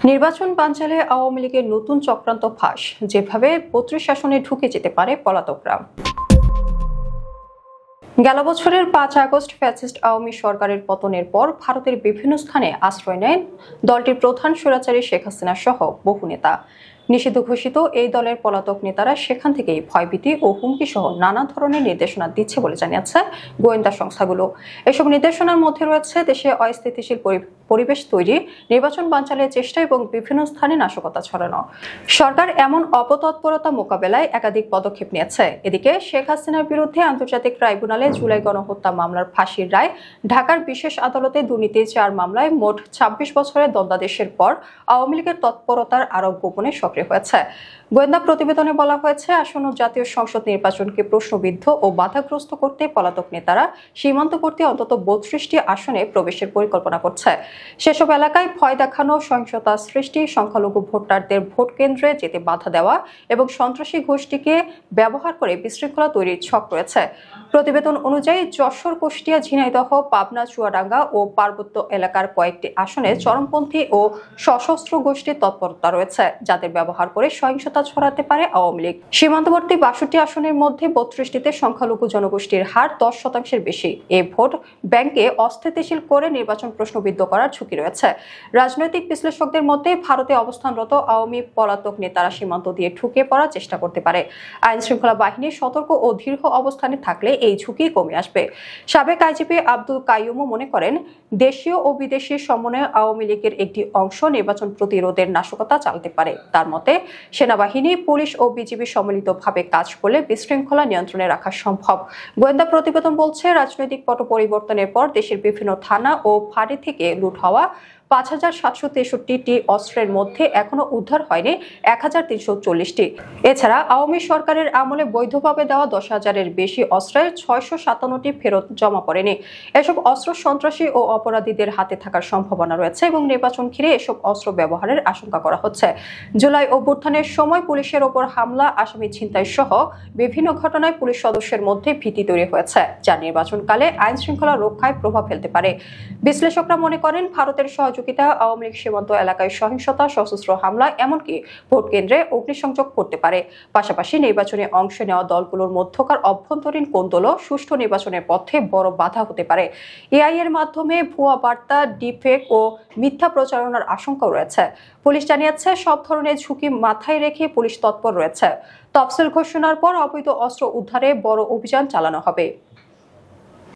নির্বাচন বানচালে আওয়ামী লীগের নতুন চক্রান্ত ফাঁস, যেভাবে ৩২ আসনে ঢুকে যেতে পারে পলাতকরা। গেল বছরের ৫ আগস্ট ফ্যাসিস্ট আওয়ামী সরকারের পতনের পর ভারতের বিভিন্ন স্থানে আশ্রয় নেন দলটির প্রধান স্বৈরাচারী শেখ হাসিনা সহ বহু নেতা। নিষিদ্ধ ঘোষিত এই দলের পলাতক নেতারা সেখান থেকেই ভয়ভীতি ও হুমকি সহ নানা ধরনের নির্দেশনা দিচ্ছে বলে জানিয়েছে গোয়েন্দা সংস্থাগুলো। এসব নির্দেশনার মধ্যে রয়েছে দেশে অস্থিতিশীল পরিবেশ তৈরি, নির্বাচন বানচালের চেষ্টা এবং বিভিন্ন স্থানে নাশকতা ছড়ানো। সরকার এমন অপতৎপরতা মোকাবেলায় একাধিক পদক্ষেপ নিয়েছে। এদিকে শেখ হাসিনার বিরুদ্ধে আন্তর্জাতিক ট্রাইব্যুনালে জুলাই গণহত্যা মামলার ফাঁসির রায়, ঢাকার বিশেষ আদালতে দুর্নীতি ৪ মামলায় মোট ২৬ বছরের দণ্ডাদেশের পর আওয়ামী লীগের তৎপরতার আরও গোপনে সক্রিয় হয়েছে। গোয়েন্দা প্রতিবেদনে বলা হয়েছে, আসন্ন জাতীয় সংসদ নির্বাচনকে প্রশ্নবিদ্ধ ও বাধাগ্রস্ত করতে পলাতক নেতারা সীমান্তবর্তী অন্তত ৩২টি আসনে প্রবেশের পরিকল্পনা করছে। সেসব এলাকায় ভয় দেখানো, সহিংসতা সৃষ্টি, সংখ্যালঘু ভোটারদের ভোট কেন্দ্রে যেতে বাধা দেওয়া এবং সন্ত্রাসী গোষ্ঠীকে ব্যবহার করে বিশৃঙ্খলা তৈরির ছক রয়েছে। প্রতিবেদন অনুযায়ী যশোর, কুষ্টিয়া, ঝিনাইদহ, পাবনা, চুয়াডাঙ্গা ও পার্বত্য এলাকার কয়েকটি আসনে চরমপন্থী ও সশস্ত্র গোষ্ঠীর তৎপরতা রয়েছে, যাদের ব্যবহার করে সহিংসতা ছড়াতে পারে আওয়ামী লীগ। সীমান্তবর্তী ৬২ আসনের মধ্যে ৩২টিতে সংখ্যালঘু জনগোষ্ঠীর হার ১০% বেশি। এই ভোট ব্যাংকে অস্থিতিশীল করে নির্বাচন প্রশ্নবিদ্ধ করার ঝুঁকি রয়েছে। রাজনৈতিক বিশ্লেষকদের মতে, ভারতে অবস্থানরত আওয়ামী পলাতক নেতারা সীমান্ত দিয়ে ঢুকে পড়ার চেষ্টা করতে পারে। আইন শৃঙ্খলা বাহিনী সতর্ক ও দৃঢ় অবস্থানে থাকলে এই ঝুঁকি কমে আসবে। সাবেক আইজিপি আব্দুল কাইয়ুমও মনে করেন, দেশীয় ও বিদেশি সমন্বয়ে আওয়ামী লীগের একটি অংশ নির্বাচন প্রতিরোধের নাশকতা চালাতে পারে। তার মতে, সেনাবাহিনী, পুলিশ ও বিজিবি সম্মিলিতভাবে কাজ করলে বিশৃঙ্খলা নিয়ন্ত্রণে রাখা সম্ভব। গোয়েন্দা প্রতিবেদন বলছে, রাজনৈতিক পট পরিবর্তনের পর দেশের বিভিন্ন থানা ও ফাঁড়ি থেকে লুট হওয়া ৫,৭৬৩টি অস্ত্রের মধ্যে এখনো উদ্ধার হয়নি ১,৩৪০টি। এছাড়া আওয়ামী সরকারের আমলে বৈধভাবে দেওয়া ১০,০০০-এর বেশি অস্ত্রের ৬৫৭টি ফেরত জমা পড়েনি। এসব অস্ত্র সন্ত্রাসী ও অপরাধীদের হাতে থাকার সম্ভাবনা রয়েছে এবং নির্বাচন ঘিরে এসব অস্ত্র ব্যবহারের আশঙ্কা করা হচ্ছে। জুলাই অভ্যুত্থানের সময় পুলিশের ওপর হামলা, আসামি ছিনতাই সহ বিভিন্ন ঘটনায় পুলিশ সদস্যের মধ্যে ভীতি তৈরি হয়েছে, যা নির্বাচনকালে আইন শৃঙ্খলা রক্ষায় প্রভাব ফেলতে পারে। বিশ্লেষকরা মনে করেন, ভারতের সহযোগিতা, আওয়ামী লীগ সীমান্ত এলাকায় সহিংসতা, সশস্ত্র হামলা, এমনকি ভোট কেন্দ্রে অগ্নিসংযোগ করতে পারে। পাশাপাশি নির্বাচনে অংশ নেওয়া দলগুলোর মধ্যকার অভ্যন্তরীণ কোন্দলও সুষ্ঠু নির্বাচনের পথে বড় বাধা হতে পারে। এআই এর মাধ্যমে ভুয়া বার্তা, ডিফেক ও মিথ্যা প্রচারণার আশঙ্কাও রয়েছে। পুলিশ জানিয়েছে, সব ধরনের ঝুঁকি মাথায় রেখে পুলিশ তৎপর রয়েছে। তফসিল ঘোষণার পর অবৈধ অস্ত্র উদ্ধারে বড় অভিযান চালানো হবে।